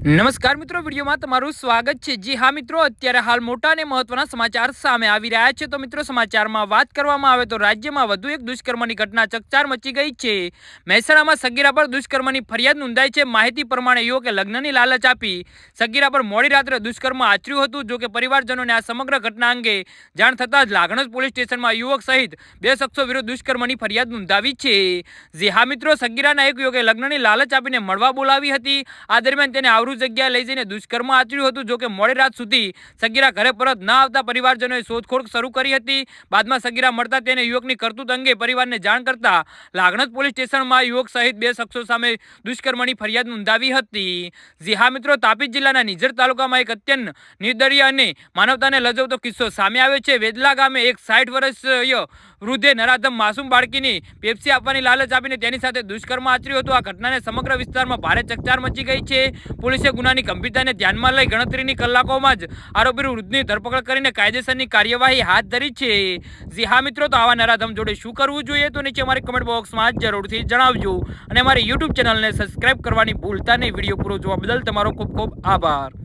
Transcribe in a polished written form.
નમસ્કાર મિત્રો, વિડીયોમાં તમારું સ્વાગત છે। જી હા મિત્રો, અત્યારે હાલ મોટા અને મહત્વના સમાચાર સામે આવી રહ્યા છે। તો મિત્રો, સમાચારમાં વાત કરવામાં આવે તો રાજ્યમાં વધુ એક દુષ્કર્મની ઘટના ચકચાર મચી ગઈ છે। મહેસાણામાં સગીરા પર દુષ્કર્મની ફરિયાદ નોંધાઈ છે। માહિતી પ્રમાણે યુવકે લગ્નની લાલચ આપી સગીરા પર મોડી રાત્રે દુષ્કર્મ આચર્યું હતું। જો કે પરિવારજનોને આ સમગ્ર ઘટના અંગે જાણ થતાં જ લાગણજ પોલીસ સ્ટેશનમાં યુવક સહિત 2 શખ્સો વિરુદ્ધ દુષ્કર્મની ફરિયાદ નોંધાવી છે। જી હા મિત્રો, સગીરાના એક યુવકે લગ્નની લાલચ આપીને મળવા બોલાવી હતી। આ દરમિયાન તેને આવરું જગ્યા લઈ જઈને દુષ્કર્મ આચર્યું હતું। જો કે મોડી રાત સુધી સગીરા ઘરે પરત ન આવતા પરિવારજનોએ શોધખોળ શરૂ કરી હતી। બાદમાં સગીરા મળતા તેને યુવકની કરતૂત અંગે પરિવારને જાણ કરતા લાગણજ પોલીસ સ્ટેશનમાં યુવક સહિત 2 શખ્સો સામે દુષ્કર્મની ફરિયાદ નોંધાવી હતી। જી હા મિત્રો, તાપી જિલ્લાના નિઝર તાલુકામાં એક અત્યંત નિર્દય અને માનવતાને લજવતો કિસ્સો સામે આવ્યો છે। વેદલા ગામે એક 60 વર્ષીય વૃદ્ધે નરાધમ માસૂમ બાળકીની પેપ્સી આપવાની લાલચ આપીને તેની સાથે દુષ્કર્મ આચર્યું હતું। આ ઘટનાને સમગ્ર વિસ્તારમાં ભારે ચકચાર મચી ગઈ છે। પોલીસે ગુનાની ગંભીરતાને ધ્યાનમાં લઈ ગણતરીની કલાકોમાં જ આરોપી વૃદ્ધની ધરપકડ કરીને કાયદેસરની કાર્યવાહી હાથ ધરી છે। જી હા મિત્રો, તો આવા નરાધમ જોડે શું કરવું જોઈએ તો નીચે અમારી કમેન્ટ બોક્સમાં જરૂરથી જણાવજો અને અમારી યુટ્યુબ ચેનલને સબસ્ક્રાઇબ કરવાની ભૂલતા નહીં। વિડીયો પૂરો જોવા બદલ તમારો ખૂબ ખૂબ આભાર।